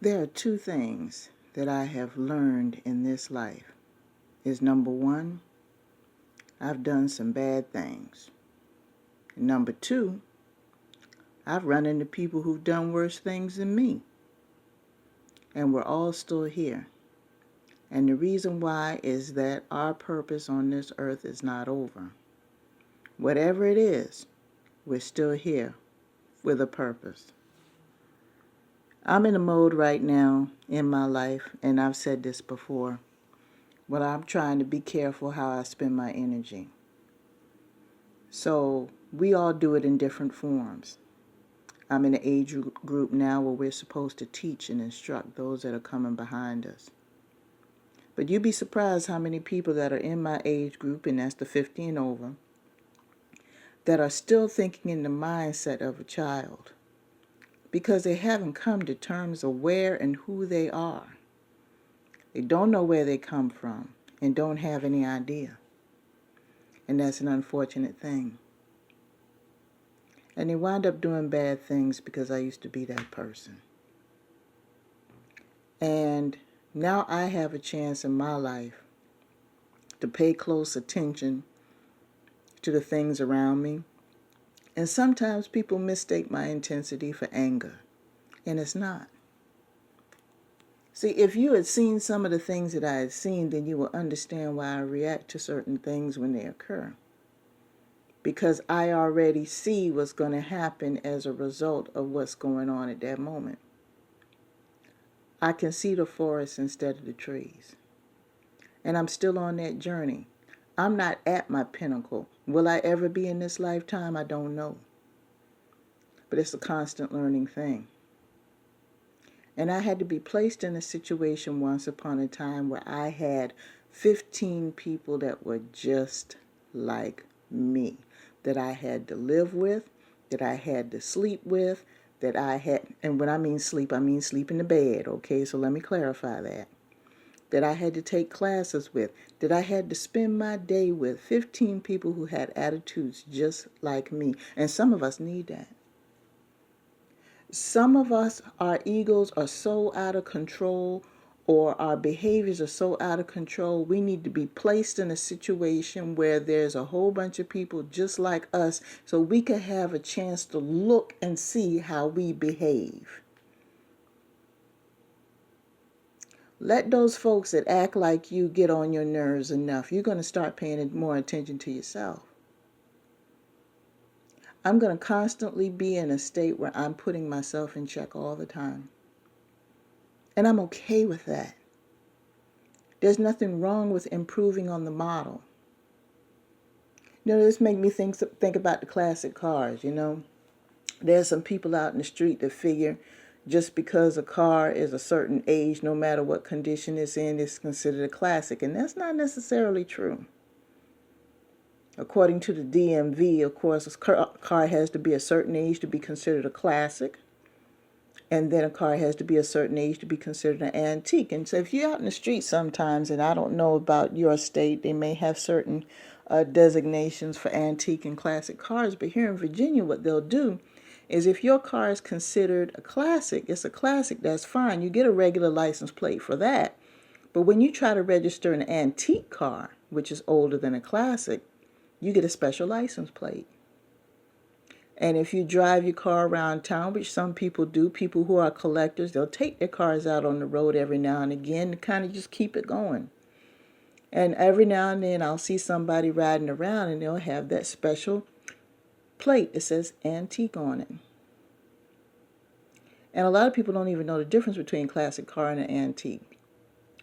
There are two things that I have learned in this life. Is number one, I've done some bad things. And number two, I've run into people who've done worse things than me. And we're all still here. And the reason why is that our purpose on this earth is not over. Whatever it is, we're still here with a purpose. I'm in a mode right now in my life, and I've said this before, but I'm trying to be careful how I spend my energy. So we all do it in different forms. I'm in an age group now where we're supposed to teach and instruct those that are coming behind us. But you'd be surprised how many people that are in my age group, and that's the 15 over, that are still thinking in the mindset of a child because they haven't come to terms of where and who they are. They don't know where they come from and don't have any idea. And that's an unfortunate thing. And they wind up doing bad things because I used to be that person. And now I have a chance in my life to pay close attention to the things around me. And sometimes people mistake my intensity for anger, and it's not. See, if you had seen some of the things that I had seen, then you will understand why I react to certain things when they occur. Because I already see what's going to happen as a result of what's going on at that moment. I can see the forest instead of the trees. And I'm still on that journey. I'm not at my pinnacle. Will I ever be in this lifetime? I don't know. But it's a constant learning thing. And I had to be placed in a situation once upon a time where I had 15 people that were just like me, that I had to live with, that I had to sleep with, that I had, and when I mean sleep in the bed, okay? So let me clarify that. That I had to take classes with, that I had to spend my day with 15 people who had attitudes just like me. And some of us need that. Some of us, our egos are so out of control, or our behaviors are so out of control, we need to be placed in a situation where there's a whole bunch of people just like us so we can have a chance to look and see how we behave. Let those folks that act like you get on your nerves enough. You're going to start paying more attention to yourself. I'm going to constantly be in a state where I'm putting myself in check all the time. And I'm okay with that. There's nothing wrong with improving on the model. This makes me think about the classic cars, There's some people out in the street that figure just because a car is a certain age, no matter what condition it's in, it's considered a classic. And that's not necessarily true. According to the DMV, of course, a car has to be a certain age to be considered a classic. And then a car has to be a certain age to be considered an antique. And so if you're out in the street sometimes, and I don't know about your state, they may have certain designations for antique and classic cars. But here in Virginia, what they'll do is if your car is considered a classic, it's a classic, that's fine. You get a regular license plate for that. But when you try to register an antique car, which is older than a classic, you get a special license plate. And if you drive your car around town, which some people do, people who are collectors, they'll take their cars out on the road every now and again to kind of just keep it going. And every now and then I'll see somebody riding around and they'll have that special plate that says antique on it. And a lot of people don't even know the difference between a classic car and an antique.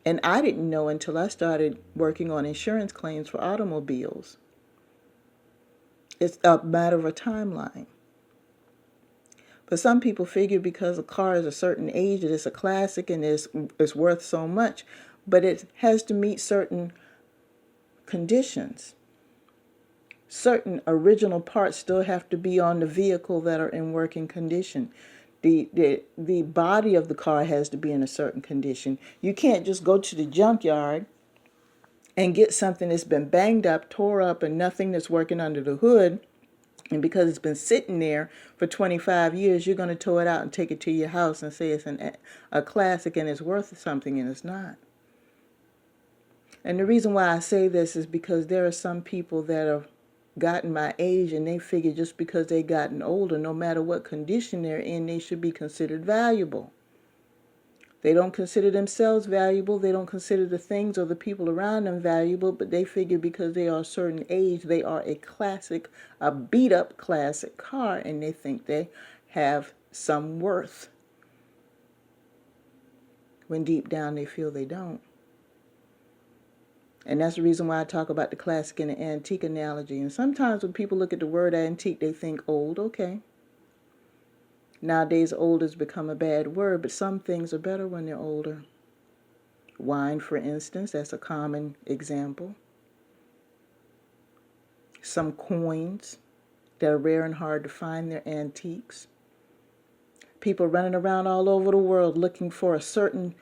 And I didn't know until I started working on insurance claims for automobiles. It's a matter of a timeline. But some people figure because a car is a certain age that it's a classic and it's worth so much. But it has to meet certain conditions. Certain original parts still have to be on the vehicle that are in working condition. The body of the car has to be in a certain condition. You can't just go to the junkyard and get something that's been banged up, tore up, and nothing that's working under the hood, And because it's been sitting there for 25 years, you're going to tow it out and take it to your house and say it's a classic and it's worth something, and it's not. And the reason why I say this is because there are some people that have gotten my age and they figure just because they've gotten older, no matter what condition they're in, they should be considered valuable. They don't consider themselves valuable. They don't consider the things or the people around them valuable, but they figure because they are a certain age, they are a classic, a beat-up classic car, and they think they have some worth, when deep down they feel they don't. And that's the reason why I talk about the classic and the antique analogy. And sometimes when people look at the word antique, they think old. Okay. Nowadays, old has become a bad word, but some things are better when they're older. Wine, for instance, that's a common example. Some coins that are rare and hard to find, they're antiques. People running around all over the world looking for a certain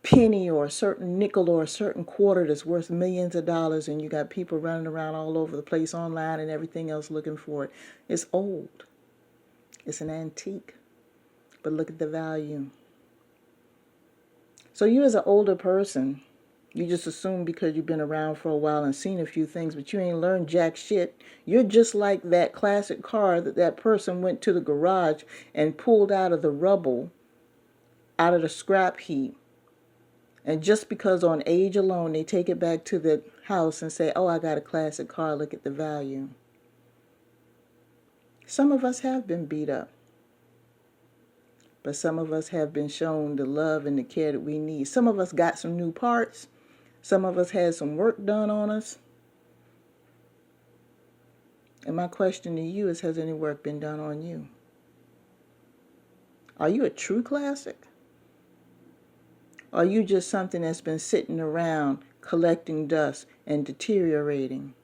penny or a certain nickel or a certain quarter that's worth millions of dollars, and you got people running around all over the place online and everything else looking for it. It's old. It's an antique. But look at the value. So you as an older person, you just assume because you've been around for a while and seen a few things, but you ain't learned jack shit. You're just like that classic car that person went to the garage and pulled out of the rubble, out of the scrap heap. And just because on age alone, they take it back to the house and say, oh, I got a classic car, look at the value. Some of us have been beat up. But some of us have been shown the love and the care that we need. Some of us got some new parts. Some of us had some work done on us. And my question to you is, has any work been done on you? Are you a true classic? Or are you just something that's been sitting around collecting dust and deteriorating?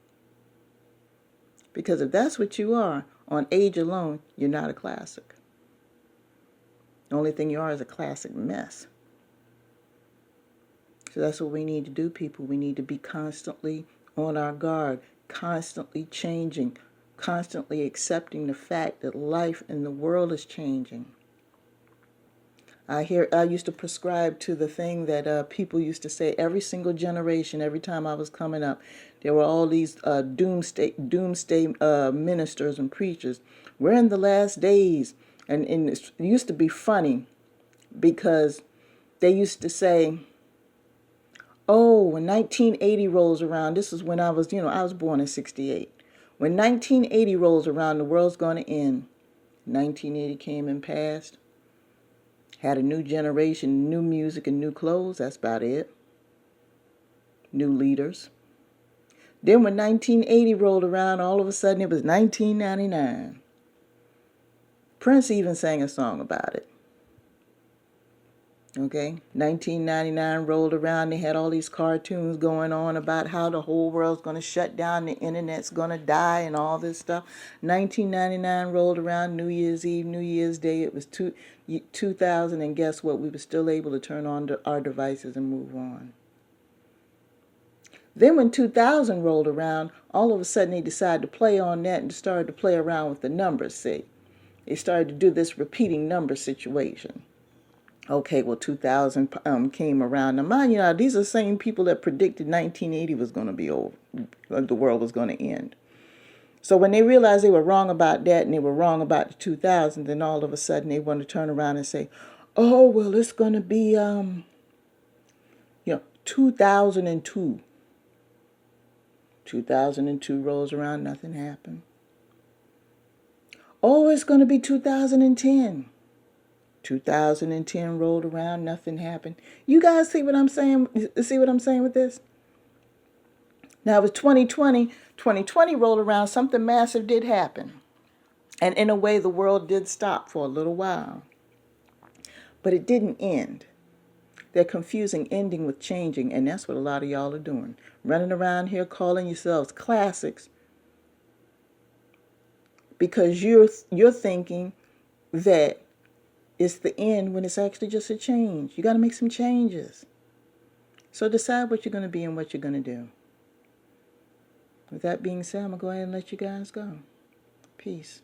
Because if that's what you are, on age alone, you're not a classic. The only thing you are is a classic mess. So that's what we need to do, people. We need to be constantly on our guard, constantly changing, constantly accepting the fact that life in the world is changing. I used to prescribe to the thing that people used to say every single generation, every time I was coming up. There were all these doomsday ministers and preachers. We're in the last days. And it used to be funny because they used to say, oh, when 1980 rolls around, this is when I was born in 68. When 1980 rolls around, the world's going to end. 1980 came and passed. Had a new generation, new music and new clothes. That's about it. New leaders. Then when 1980 rolled around, all of a sudden it was 1999. Prince even sang a song about it. Okay, 1999 rolled around. They had all these cartoons going on about how the whole world's going to shut down, the internet's going to die, and all this stuff. 1999 rolled around, New Year's Eve, New Year's Day. It was 2000, and guess what? We were still able to turn on our devices and move on. Then when 2000 rolled around, all of a sudden they decided to play on that and started to play around with the numbers, see. They started to do this repeating number situation. Okay, well, 2000 came around. Now, mind you, these are the same people that predicted 1980 was going to be over, the world was going to end. So when they realized they were wrong about that and they were wrong about the 2000, then all of a sudden they want to turn around and say, oh, well, it's going to be, 2002. 2002 rolls around, nothing happened. Oh, it's going to be 2010. 2010 rolled around, nothing happened. You guys see what I'm saying? See what I'm saying with this? Now it was 2020. 2020 rolled around, something massive did happen. And in a way, the world did stop for a little while. But it didn't end. They're confusing ending with changing, and that's what a lot of y'all are doing. Running around here calling yourselves classics because you're thinking that it's the end when it's actually just a change. You got to make some changes. So decide what you're going to be and what you're going to do. With that being said, I'm going to go ahead and let you guys go. Peace.